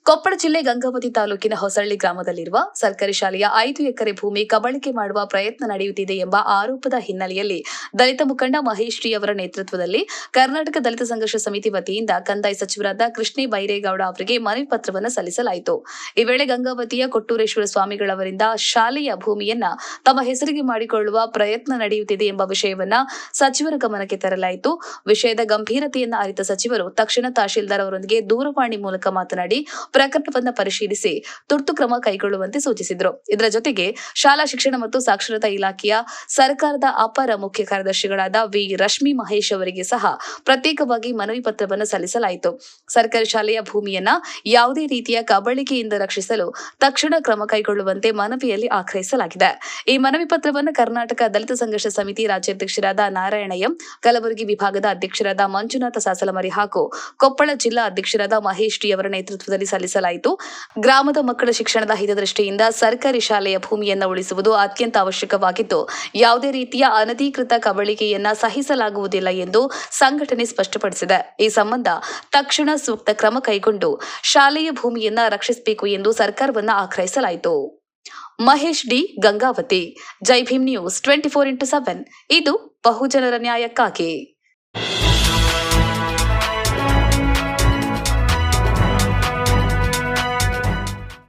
ಕೊಪ್ಪಳ ಜಿಲ್ಲೆ ಗಂಗಾವತಿ ತಾಲೂಕಿನ ಹೊಸಳ್ಳಿ ಗ್ರಾಮದಲ್ಲಿರುವ ಸರ್ಕಾರಿ ಶಾಲೆಯ 5 ಎಕರೆ ಭೂಮಿ ಕಬಳಿಕೆ ಮಾಡುವ ಪ್ರಯತ್ನ ನಡೆಯುತ್ತಿದೆ ಎಂಬ ಆರೋಪದ ಹಿನ್ನೆಲೆಯಲ್ಲಿ ದಲಿತ ಮುಖಂಡ ಮಹೇಶ್ ಡಿ ಅವರ ನೇತೃತ್ವದಲ್ಲಿ ಕರ್ನಾಟಕ ದಲಿತ ಸಂಘರ್ಷ ಸಮಿತಿ ವತಿಯಿಂದ ಕಂದಾಯ ಸಚಿವರಾದ ಕೃಷ್ಣ ಬೈರೇಗೌಡ ಅವರಿಗೆ ಮನವಿ ಪತ್ರವನ್ನು ಸಲ್ಲಿಸಲಾಯಿತು. ಈ ವೇಳೆ ಗಂಗಾವತಿಯ ಕೊಟ್ಟೂರೇಶ್ವರ ಸ್ವಾಮಿಗಳವರಿಂದ ಶಾಲೆಯ ಭೂಮಿಯನ್ನ ತಮ್ಮ ಹೆಸರಿಗೆ ಮಾಡಿಕೊಳ್ಳುವ ಪ್ರಯತ್ನ ನಡೆಯುತ್ತಿದೆ ಎಂಬ ವಿಷಯವನ್ನ ಸಚಿವರ ಗಮನಕ್ಕೆ ತರಲಾಯಿತು. ವಿಷಯದ ಗಂಭೀರತೆಯನ್ನ ಅರಿತ ಸಚಿವರು ತಕ್ಷಣ ತಹಶೀಲ್ದಾರ್ ಅವರೊಂದಿಗೆ ದೂರವಾಣಿ ಮೂಲಕ ಮಾತನಾಡಿ ಪ್ರಕರಣವನ್ನು ಪರಿಶೀಲಿಸಿ ತುರ್ತು ಕ್ರಮ ಕೈಗೊಳ್ಳುವಂತೆ ಸೂಚಿಸಿದರು. ಇದರ ಜೊತೆಗೆ ಶಾಲಾ ಶಿಕ್ಷಣ ಮತ್ತು ಸಾಕ್ಷರತಾ ಇಲಾಖೆಯ ಸರ್ಕಾರದ ಅಪರ ಮುಖ್ಯ ಕಾರ್ಯದರ್ಶಿಗಳಾದ ವಿ ರಶ್ಮಿ ಮಹೇಶ್ ಅವರಿಗೆ ಸಹ ಪ್ರತ್ಯೇಕವಾಗಿ ಮನವಿ ಪತ್ರವನ್ನು ಸಲ್ಲಿಸಲಾಯಿತು. ಸರ್ಕಾರಿ ಶಾಲೆಯ ಭೂಮಿಯನ್ನ ಯಾವುದೇ ರೀತಿಯ ಕಬಳಿಕೆಯಿಂದ ರಕ್ಷಿಸಲು ತಕ್ಷಣ ಕ್ರಮ ಕೈಗೊಳ್ಳುವಂತೆ ಮನವಿಯಲ್ಲಿ ಆಗ್ರಹಿಸಲಾಗಿದೆ. ಈ ಮನವಿ ಪತ್ರವನ್ನು ಕರ್ನಾಟಕ ದಲಿತ ಸಂಘರ್ಷ ಸಮಿತಿ ರಾಜ್ಯಾಧ್ಯಕ್ಷರಾದ ನಾರಾಯಣ ಎಂ, ಕಲಬುರಗಿ ವಿಭಾಗದ ಅಧ್ಯಕ್ಷರಾದ ಮಂಜುನಾಥ ಸಾಸಲಮರಿ ಹಾಗೂ ಕೊಪ್ಪಳ ಜಿಲ್ಲಾ ಅಧ್ಯಕ್ಷರಾದ ಮಹೇಶ್ ಡಿ ಅವರ ನೇತೃತ್ವದಲ್ಲಿ ಸಲ್ಲಿಸಲಾಯಿತು. ಗ್ರಾಮದ ಮಕ್ಕಳ ಶಿಕ್ಷಣದ ಹಿತದೃಷ್ಟಿಯಿಂದ ಸರ್ಕಾರಿ ಶಾಲೆಯ ಭೂಮಿಯನ್ನು ಉಳಿಸುವುದು ಅತ್ಯಂತ ಅವಶ್ಯಕವಾಗಿದ್ದು, ಯಾವುದೇ ರೀತಿಯ ಅನಧಿಕೃತ ಕಬಳಿಕೆಯನ್ನ ಸಹಿಸಲಾಗುವುದಿಲ್ಲ ಎಂದು ಸಂಘಟನೆ ಸ್ಪಷ್ಟಪಡಿಸಿದೆ. ಈ ಸಂಬಂಧ ತಕ್ಷಣ ಸೂಕ್ತ ಕ್ರಮ ಕೈಗೊಂಡು ಶಾಲೆಯ ಭೂಮಿಯನ್ನ ರಕ್ಷಿಸಬೇಕು ಎಂದು ಸರ್ಕಾರವನ್ನು ಆಗ್ರಹಿಸಲಾಯಿತು. ಮಹೇಶ್ ಡಿ, ಗಂಗಾವತಿ. ಜೈ ಭೀಮ್ ನ್ಯೂಸ್ 24x7 ಇದು ಬಹುಜನರ ನ್ಯಾಯಕ್ಕಾಗಿ.